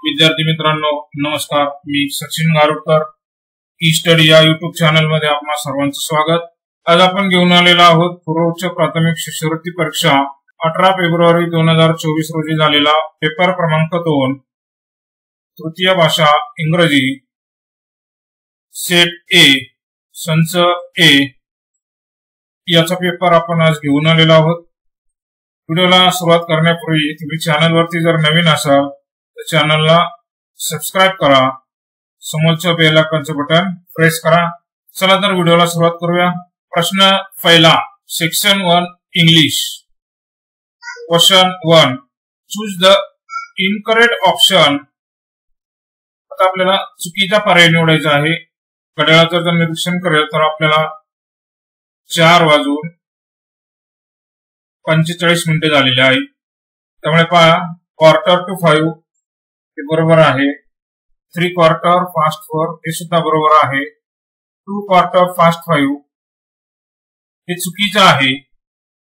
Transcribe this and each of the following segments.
विद्यार्थी मित्रांनो नमस्कार। मी सचिन गारुडकर ई स्टडी या युट्यूब चॅनल मध्ये आपणा सर्वांचं स्वागत। आज आपण घेऊन आलेलो आहोत पूर्व उच्च प्राथमिक शिष्यवृत्ती परीक्षा 18 फेब्रुवारी 2024 रोजी झालेला पेपर क्रमांक 2 तृतीय भाषा इंग्रजी सेट ए संच ए याचा पेपर आपण आज घेऊन आलेलो आहोत। व्हिडिओला सुरुवात करण्यापूर्वी तुम्ही चॅनल वरती जर नवीन असाल तर चॅनलला सबस्क्राइब करा, समोरच्या बेल आयकॉनचे बटन प्रेस करा। चला तर व्हिडिओला सुरुवात करूया। प्रश्न पहिला section 1 English. Question 1 choose the incorrect option. आता आपल्याला चुकीचा पर्याय निवडायचा आहे। घड्याळाचं जर निरीक्षण करेल तर आपल्याला 4:45 झालेले आहे। त्यामुळे पहा क्वार्टर टू 5 हे बरोबर आहे। 3/4 फास्ट 4 हे सुद्धा बरोबर आहे। 2/4 फास्ट 5 हे चुकीचं आहे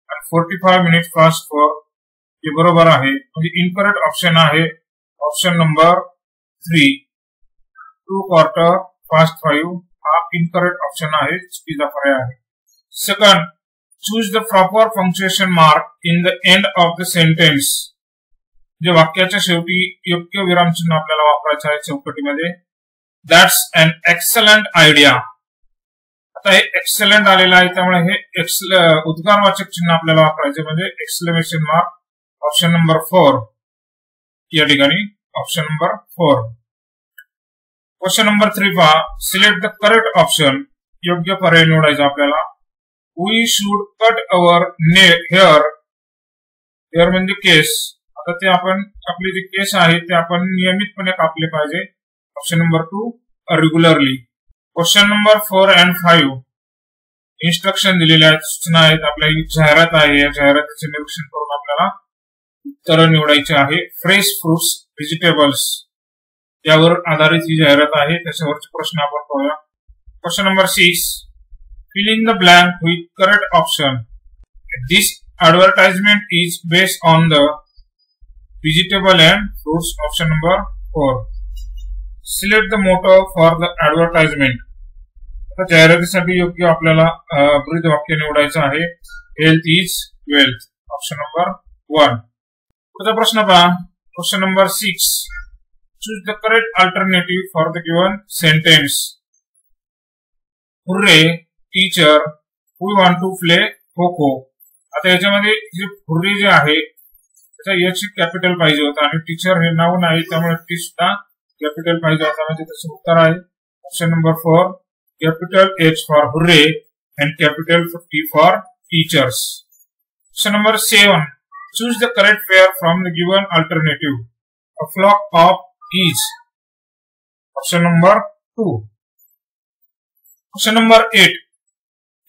आणि 45 मिनिट फास्ट 4 हे बरोबर आहे। म्हणजे इनकरेक्ट ऑप्शन आहे ऑप्शन नंबर 3 2/4 फास्ट 5 हा इनकरेक्ट ऑप्शन आहे, चुकीचा पर्याय आहे। Second choose the proper punctuation mark in the end of the sentence. जे वाक्याच्या शेवटी योग्य विरामचिन्ह आपल्याला वापरायचं आहे चौकटीमध्ये। That's an excellent idea. आता हे एक्सलंट आलेलं आहे त्यामुळे हे उद्गारवाचक चिन्ह आपल्याला वापरायचे म्हणजे एक्सक्लेमेशन मार्क ऑप्शन नंबर 4 या ठिकाणी ऑप्शन नंबर 4। क्वेश्चन नंबर 3 पहा सिलेक्ट द करेक्ट ऑप्शन। योग्य पर्याय निवडायचा आपल्याला। We should cut our hair. Hair म्हणजे केस। आता ते आपण आपले जे केस आहे ते आपण नियमितपणे कापले पाहिजे। Option number 2 regularly. Question number 4 and 5 instruction दिलेले आहेत, सूचना आहेत। आपल्या ही जाहिरात आहे, या जाहिरातीचे निरीक्षण करून आपल्याला उत्तर निवडायचे आहे। फ्रेश फ्रुट्स व्हेजिटेबल्स यावर आधारित ही जाहिरात आहे, त्याच्यावरचे प्रश्न आपण पाहूया। Question number 6 fill in the blank with correct option. This advertisement is based on the vegetable and fruits. Option number 4. Select the motto for the advertisement. आता जाहिरातीसाठी योग्य आपल्याला ब्रीद वाक्य निवडायचं आहे। Health is wealth. Option number 1। पुढचा प्रश्न पहा question number 6 choose the correct alternative for the given sentence. Hurray teacher we want to play kho kho. आता याच्यामध्ये जे हुर्रे जे आहे त्याचा एच कॅपिटल पाहिजे होता आणि टीचर हे नाव नाही त्यामुळे टी सुद्धा कॅपिटल पाहिजे होता, म्हणजे त्याचं उत्तर आहे option number 4 capital H for hurray and capital T for teachers. Option number 7 choose the correct pair from the given alternative. A flock of ease. Option number 2। Question number 8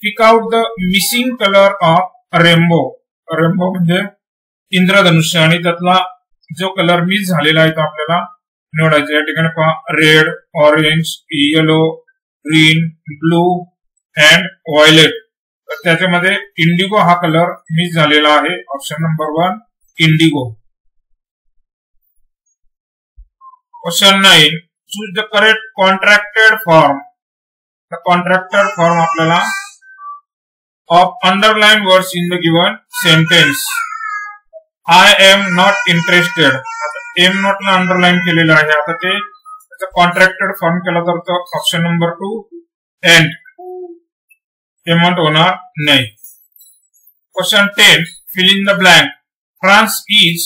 pick out the missing colour of rainbow. Rainbow म्हणजे इंद्रधनुष्य आणि त्यातला जो colour miss झालेला आहे तो आपल्याला निवडायचा। या ठिकाणी पहा red, orange, yellow, green, blue and violet. तर त्याच्यामध्ये इंडिगो हा कलर मिस झालेला आहे। Option number 1 indigo. Question 9 choose the correct contracted form. The contracted form आपल्याला of underline words in the given sentence. I am not interested. Am not ला underline केलेलं आहे। आता ते त्याचा कॉन्ट्रॅक्टेड फॉर्म केला तर तो ऑप्शन नंबर 2 एंड पेमेंट होणार नाही। Question 10 fill in the blank. France is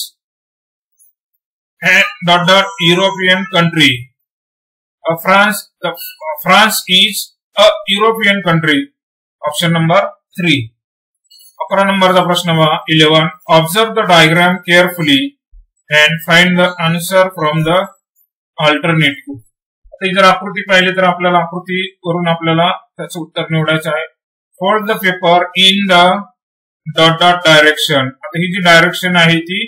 European country. France is a European country. Option number 3। 11 नंबरचा प्रश्न पहा 11 observe the diagram carefully and find the answer from the alternative. आता जर आकृती पाहिली तर आपल्याला आकृती करून आपल्याला त्याचं उत्तर निवडायचं आहे। Fold the paper in the dot dot direction. आता ही जी डायरेक्शन आहे ती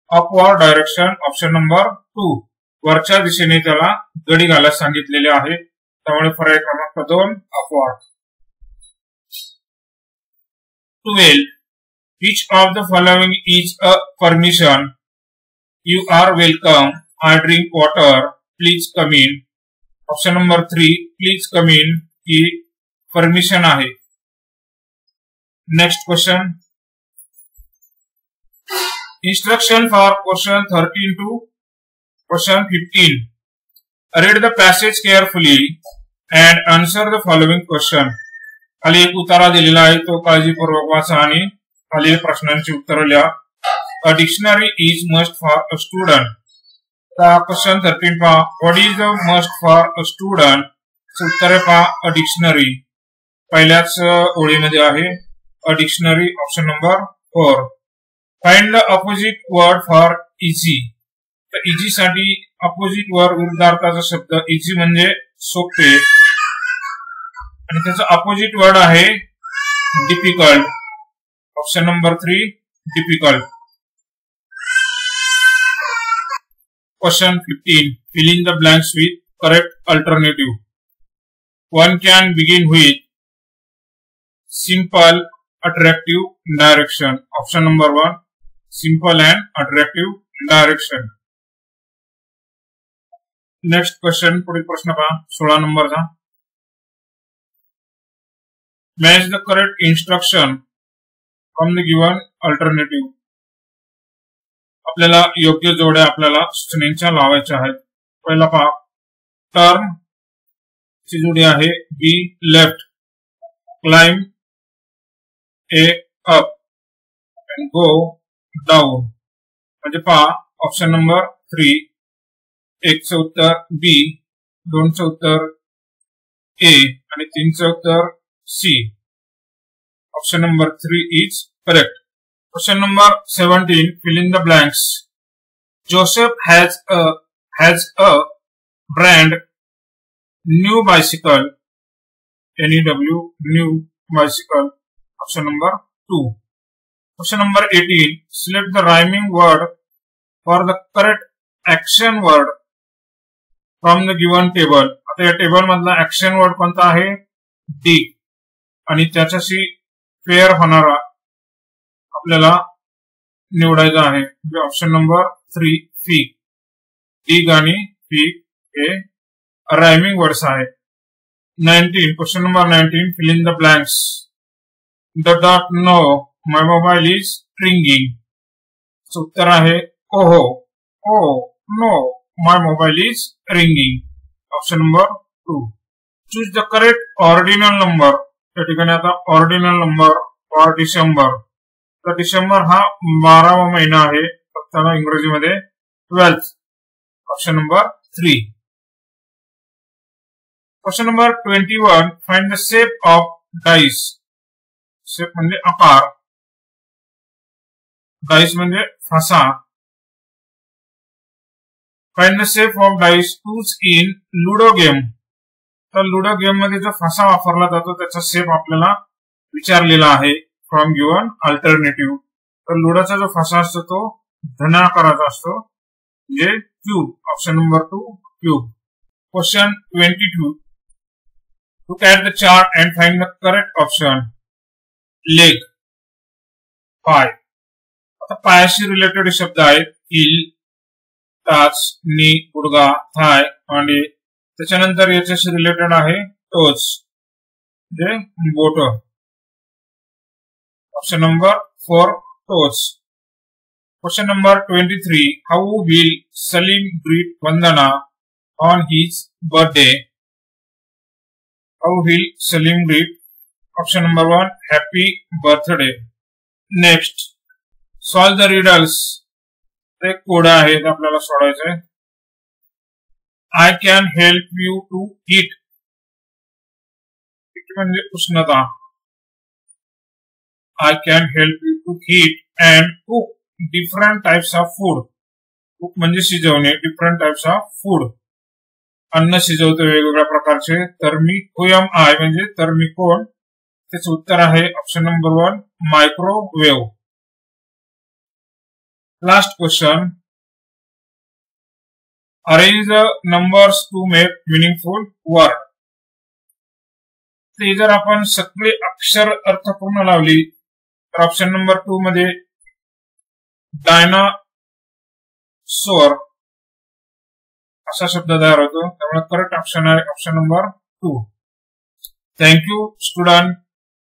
अपवर्ड डायरेक्शन। ऑप्शन नंबर 2 वरच्या दिशेने त्याला गडी घालायला सांगितलेले आहे, त्यामुळे पर्याय क्रमांक 2 upward. 12 which of the following is a permission? You are welcome, I drink water. Please come in. Option number 3 please come in ही परमिशन आहे. Next question. Instruction for question 13 to question 15. Read the passage carefully and answer the following question. खाली एक उतारा दिलेला आहे, तो काळजीपूर्वक वाचा आणि खालील प्रश्नांची उत्तरे लिहा. A dictionary is must for a student. Question 13 पहा. What is the must for a student? उत्तरे पहा. A dictionary. पहिल्याच ओळीमध्ये आहे a dictionary. Option number 4. Find the opposite word for easy. तर इझी साठी अपोजिट वर्ड विरुद्धार्थाचा शब्द इझी म्हणजे सोपे आणि त्याचा अपोजिट वर्ड आहे difficult. Option number 3 difficult. Question 15. Fill in the blanks with correct alternative. One can begin with simple, attractive, direction. Option number 1 simple and attractive direction. Next question. पुढील प्रश्न पहा 16 नंबरचा. Match the correct instruction from the given alternative. आपल्याला योग्य जोड्या आपल्याला सूचनेच्या लावायच्या आहेत. पहिला पहा. टर्न ची जोडी आहे be left, climb A up and go down. म्हणजे पहा ऑप्शन नंबर 3 1चं उत्तर बी, 2चं उत्तर ए आणि 3चं उत्तर C. Option number 3 is correct. Question number 17. Fill in the blanks. Joseph has a brand new bicycle. NEW new bicycle. Option number 2. Question number 18. Select the rhyming word for the correct action word from the given table. आता या table मधला action word कोणता आहे? D. आणि त्याच्याशी pair होणारा आपल्याला निवडायचा आहे. Option number 3 Feke. डी आणि फीक हे रायमिंग वर्ड्स आहेत. 19. Question number 19. Fill in the blanks. The dot no. My mobile is ringing. उत्तर आहे ओहो. Oh no my mobile is ringing. Option number 2. Choose the correct ordinal number. त्या ठिकाणी आता ordinal number for December. तर डिसेंबर हा 12वा महिना आहे, त्याला इंग्रजीमध्ये 12th. Option number 3. Question number 21. Find the shape of dice. Shape म्हणजे आकार, डाइस म्हणजे fossa. Find the shape of dice used in ludo game. तर लुडो गेम मध्ये जो फासा वापरला जातो त्याचा शेप आपल्याला विचारलेला आहे फ्रॉम गिवन अल्टरनेटिव्ह. तर लुडोचा जो फासा असतो तो धनाकाराचा असतो, म्हणजे cube. Option number 2 cube. Question 22. Look at the chart and find the correct option. Leg, पाय. आता पायाशी रिलेटेड शब्द आहेत हिल, टाच, नी, गुडघा, थाय आणि त्याच्यानंतर याच्याशी रिलेटेड आहे टोज म्हणजे बोट. Option number 4 toes. Question number 23. How will Salim greet Vandana on his birthday. How will Salim greet. Option number 1 happy birthday. Next. Solve the riddles. ते कोड आहेत आपल्याला सोडवायचे. I can help you to heat. म्हणजे उष्णता. I can help you to heat and cook different types of food. Cook म्हणजे शिजवणे, different types of food. अन्न शिजवतो वेगवेगळ्या प्रकारचे. तर मी हुयम आय म्हणजे तर मी कोण. त्याचं उत्तर आहे option number 1 microwave. Last question. Arrange the numbers to make meaningful word. ते जर आपण सगळे अक्षर अर्थपूर्ण लावली तर ऑप्शन नंबर 2 मध्ये डायनासोर असा शब्द तयार होतो. त्यामुळे करेक्ट ऑप्शन आहे option number 2. Thank you student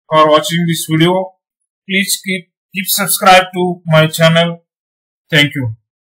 for watching this video. Please keep subscribe to my channel. Thank you.